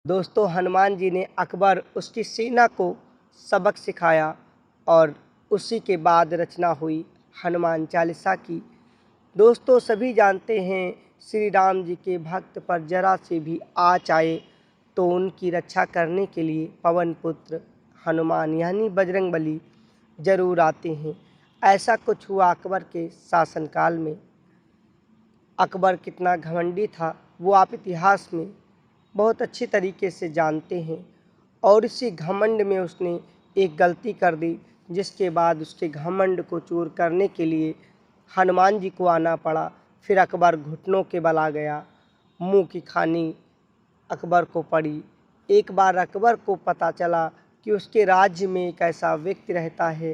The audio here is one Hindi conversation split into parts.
दोस्तों, हनुमान जी ने अकबर उसकी सेना को सबक सिखाया और उसी के बाद रचना हुई हनुमान चालीसा की। दोस्तों, सभी जानते हैं श्री राम जी के भक्त पर जरा से भी आँच आए तो उनकी रक्षा करने के लिए पवन पुत्र हनुमान यानी बजरंगबली जरूर आते हैं। ऐसा कुछ हुआ अकबर के शासनकाल में। अकबर कितना घमंडी था वो आप इतिहास में बहुत अच्छी तरीके से जानते हैं, और इसी घमंड में उसने एक गलती कर दी, जिसके बाद उसके घमंड को चूर करने के लिए हनुमान जी को आना पड़ा। फिर अकबर घुटनों के बल आ गया, मुंह की खानी अकबर को पड़ी। एक बार अकबर को पता चला कि उसके राज्य में एक ऐसा व्यक्ति रहता है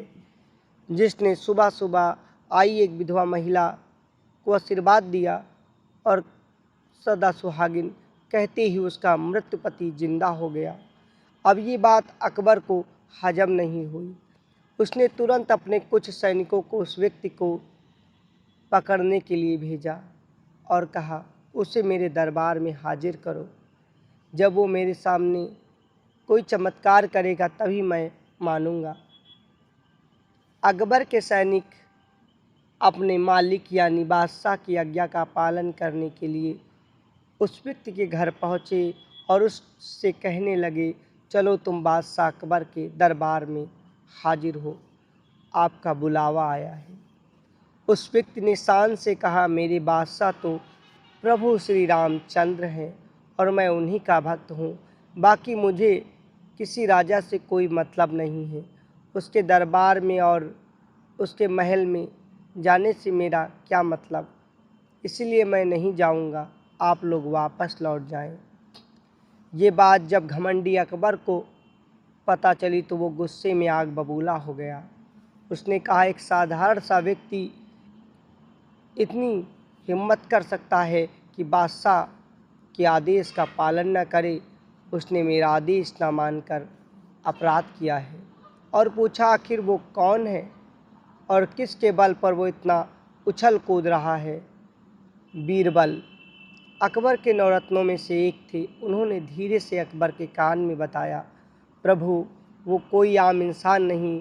जिसने सुबह सुबह आई एक विधवा महिला को आशीर्वाद दिया और सदा सुहागिन कहते ही उसका मृत्यु पति जिंदा हो गया। अब ये बात अकबर को हजम नहीं हुई। उसने तुरंत अपने कुछ सैनिकों को उस व्यक्ति को पकड़ने के लिए भेजा और कहा, उसे मेरे दरबार में हाजिर करो। जब वो मेरे सामने कोई चमत्कार करेगा तभी मैं मानूंगा। अकबर के सैनिक अपने मालिक यानी बादशाह की आज्ञा का पालन करने के लिए उस व्यक्ति के घर पहुँचे और उससे कहने लगे, चलो तुम बादशाह अकबर के दरबार में हाजिर हो, आपका बुलावा आया है। उस व्यक्ति ने शान से कहा, मेरे बादशाह तो प्रभु श्री रामचंद्र हैं और मैं उन्हीं का भक्त हूँ। बाकी मुझे किसी राजा से कोई मतलब नहीं है। उसके दरबार में और उसके महल में जाने से मेरा क्या मतलब, इसलिए मैं नहीं जाऊँगा, आप लोग वापस लौट जाएं। ये बात जब घमंडी अकबर को पता चली तो वो गुस्से में आग बबूला हो गया। उसने कहा, एक साधारण सा व्यक्ति इतनी हिम्मत कर सकता है कि बादशाह के आदेश का पालन न करे। उसने मेरा आदेश न मानकर अपराध किया है। और पूछा, आखिर वो कौन है और किसके बल पर वो इतना उछल कूद रहा है? बीरबल अकबर के नवरत्नों में से एक थे। उन्होंने धीरे से अकबर के कान में बताया, प्रभु वो कोई आम इंसान नहीं,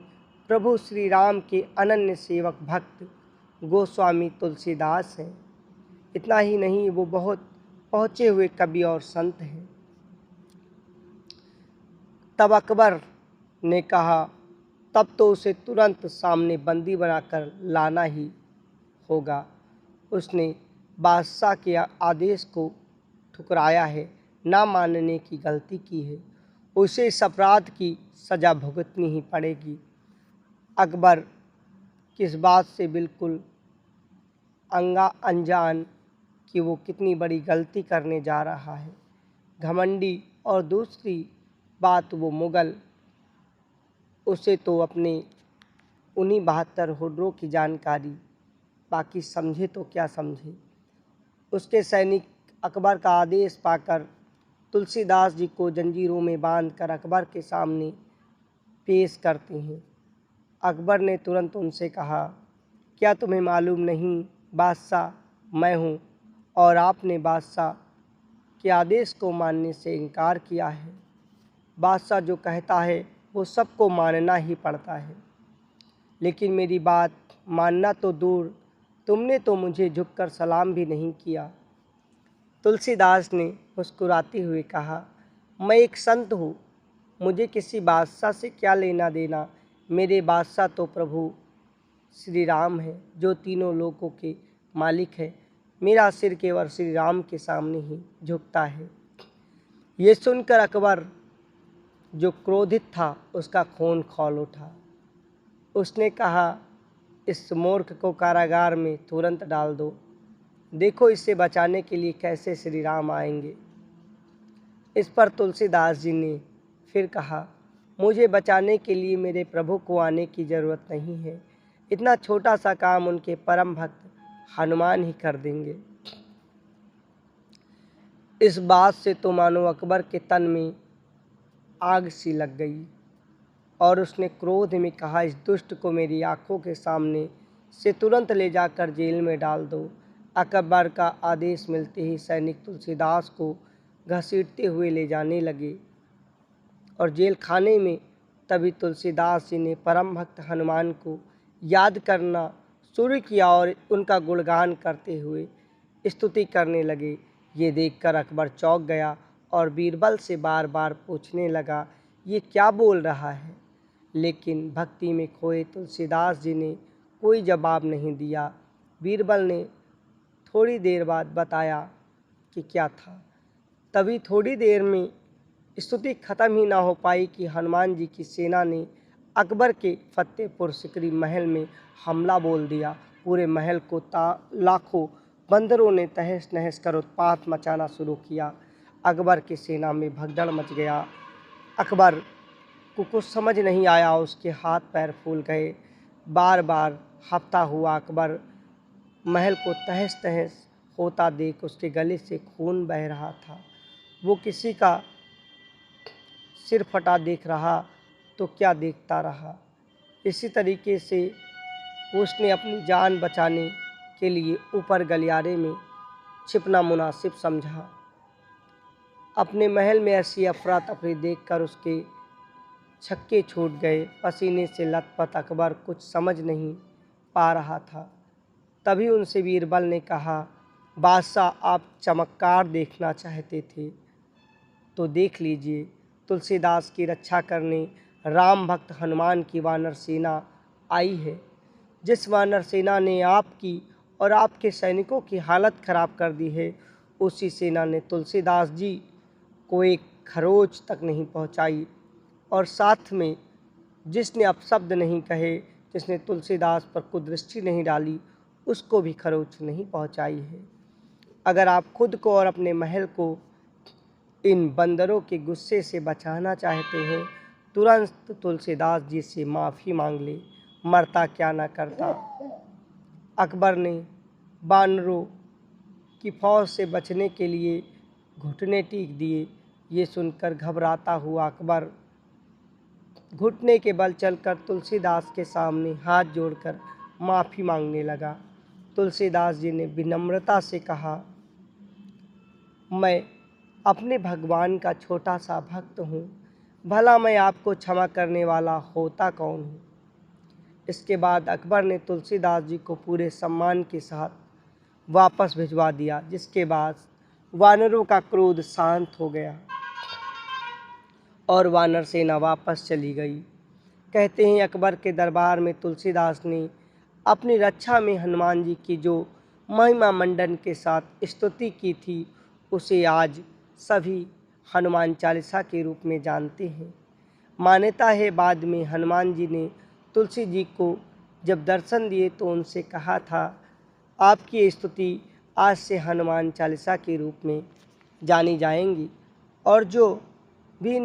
प्रभु श्री राम के अनन्य सेवक भक्त गोस्वामी तुलसीदास हैं। इतना ही नहीं, वो बहुत पहुँचे हुए कवि और संत हैं। तब अकबर ने कहा, तब तो उसे तुरंत सामने बंदी बनाकर लाना ही होगा। उसने बादशाह के आदेश को ठुकराया है, ना मानने की गलती की है, उसे इस अपराध की सज़ा भुगतनी ही पड़ेगी। अकबर किस बात से बिल्कुल अनजान कि वो कितनी बड़ी गलती करने जा रहा है। घमंडी, और दूसरी बात वो मुग़ल, उसे तो अपने उन्हीं 72 हुर्रों की जानकारी, बाकी समझे तो क्या समझे। उसके सैनिक अकबर का आदेश पाकर तुलसीदास जी को जंजीरों में बांधकर अकबर के सामने पेश करते हैं। अकबर ने तुरंत उनसे कहा, क्या तुम्हें मालूम नहीं बादशाह मैं हूँ, और आपने बादशाह के आदेश को मानने से इनकार किया है। बादशाह जो कहता है वो सबको मानना ही पड़ता है, लेकिन मेरी बात मानना तो दूर, तुमने तो मुझे झुककर सलाम भी नहीं किया। तुलसीदास ने मुस्कुराते हुए कहा, मैं एक संत हूँ, मुझे किसी बादशाह से क्या लेना देना। मेरे बादशाह तो प्रभु श्री राम है, जो तीनों लोकों के मालिक है। मेरा सिर केवल श्री राम के सामने ही झुकता है। ये सुनकर अकबर जो क्रोधित था उसका खून खौल उठा। उसने कहा, इस मूर्ख को कारागार में तुरंत डाल दो, देखो इसे बचाने के लिए कैसे श्री राम आएंगे। इस पर तुलसीदास जी ने फिर कहा, मुझे बचाने के लिए मेरे प्रभु को आने की ज़रूरत नहीं है, इतना छोटा सा काम उनके परम भक्त हनुमान ही कर देंगे। इस बात से तो मानो अकबर के तन में आग सी लग गई और उसने क्रोध में कहा, इस दुष्ट को मेरी आंखों के सामने से तुरंत ले जाकर जेल में डाल दो। अकबर का आदेश मिलते ही सैनिक तुलसीदास को घसीटते हुए ले जाने लगे। और जेल खाने में तभी तुलसीदास जी ने परम भक्त हनुमान को याद करना शुरू किया और उनका गुणगान करते हुए स्तुति करने लगे। ये देखकर अकबर चौंक गया और बीरबल से बार बार पूछने लगा, ये क्या बोल रहा है? लेकिन भक्ति में खोए तुलसीदास जी ने कोई जवाब नहीं दिया। बीरबल ने थोड़ी देर बाद बताया कि क्या था। तभी थोड़ी देर में स्तुति खत्म ही ना हो पाई कि हनुमान जी की सेना ने अकबर के फतेहपुर सिकरी महल में हमला बोल दिया। पूरे महल को लाखों बंदरों ने तहस नहस कर उत्पात मचाना शुरू किया। अकबर की सेना में भगदड़ मच गया। अकबर को कुछ समझ नहीं आया, उसके हाथ पैर फूल गए। बार बार हफ्ता हुआ अकबर महल को तहस नहस होता देख उसके गले से खून बह रहा था। वो किसी का सिर फटा देख रहा तो क्या देखता रहा। इसी तरीके से उसने अपनी जान बचाने के लिए ऊपर गलियारे में छिपना मुनासिब समझा। अपने महल में ऐसी अफरा तफरी देखकर उसके छक्के छूट गए। पसीने से लथपथ अकबर कुछ समझ नहीं पा रहा था। तभी उनसे बीरबल ने कहा, बादशाह, आप चमत्कार देखना चाहते थे तो देख लीजिए। तुलसीदास की रक्षा करने राम भक्त हनुमान की वानर सेना आई है। जिस वानर सेना ने आपकी और आपके सैनिकों की हालत खराब कर दी है, उसी सेना ने तुलसीदास जी को एक खरोच तक नहीं पहुंचाई। और साथ में जिसने अपशब्द नहीं कहे, जिसने तुलसीदास पर कुदृष्टि नहीं डाली, उसको भी खरोच नहीं पहुंचाई है। अगर आप खुद को और अपने महल को इन बंदरों के गुस्से से बचाना चाहते हैं, तुरंत तुलसीदास जी से माफ़ी मांग ले, मरता क्या ना करता। अकबर ने बानरों की फौज से बचने के लिए घुटने टेक दिए। ये सुनकर घबराता हुआ अकबर घुटने के बल चलकर तुलसीदास के सामने हाथ जोड़कर माफ़ी मांगने लगा। तुलसीदास जी ने विनम्रता से कहा, मैं अपने भगवान का छोटा सा भक्त हूँ, भला मैं आपको क्षमा करने वाला होता कौन हूँ। इसके बाद अकबर ने तुलसीदास जी को पूरे सम्मान के साथ वापस भिजवा दिया, जिसके बाद वानरों का क्रोध शांत हो गया और वानर सेना वापस चली गई। कहते हैं अकबर के दरबार में तुलसीदास ने अपनी रक्षा में हनुमान जी की जो महिमा मंडन के साथ स्तुति की थी, उसे आज सभी हनुमान चालीसा के रूप में जानते हैं। मान्यता है बाद में हनुमान जी ने तुलसी जी को जब दर्शन दिए तो उनसे कहा था, आपकी स्तुति आज से हनुमान चालीसा के रूप में जानी जाएंगी और जो भी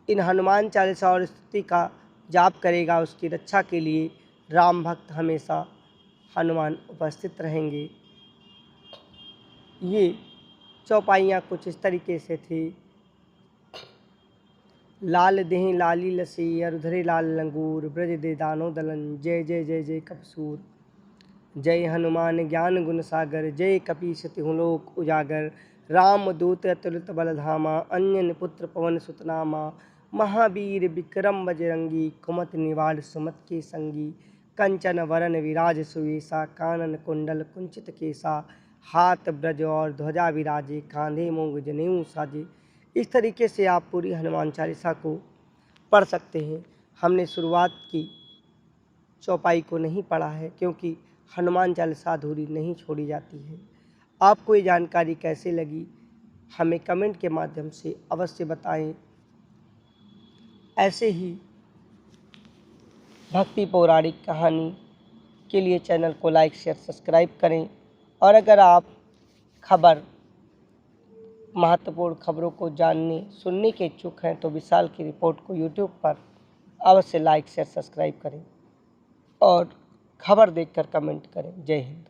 इन हनुमान चालीसा और स्तुति का जाप करेगा, उसकी रक्षा के लिए राम भक्त हमेशा हनुमान उपस्थित रहेंगे। ये चौपाइयाँ कुछ इस तरीके से थी। लाल देह लाली लसी अरुधरे लाल लंगूर, ब्रज दे दानो दलन, जय जय जय जय कपसूर। जय हनुमान ज्ञान गुण सागर, जय कपीस तिहुँ लोक उजागर। राम दूत अतुलित बल धामा, अंजन पुत्र पवन सुत नामा। महावीर विक्रम बजरंगी, कुमति निवार सुमति के संगी। कंचन वरन विराज सुवेशा, कानन कुंडल कुंचित केसा। हाथ ब्रज और ध्वजा विराजे, कांधे मूंग जनेऊ साजे। इस तरीके से आप पूरी हनुमान चालीसा को पढ़ सकते हैं। हमने शुरुआत की चौपाई को नहीं पढ़ा है क्योंकि हनुमान चालीसा अधूरी नहीं छोड़ी जाती है। आपको ये जानकारी कैसे लगी, हमें कमेंट के माध्यम से अवश्य बताएं। ऐसे ही भक्ति पौराणिक कहानी के लिए चैनल को लाइक शेयर सब्सक्राइब करें। और अगर आप महत्वपूर्ण खबरों को जानने सुनने के इच्छुक हैं तो विशाल की रिपोर्ट को यूट्यूब पर अवश्य लाइक शेयर सब्सक्राइब करें और खबर देखकर कमेंट करें। जय हिंद।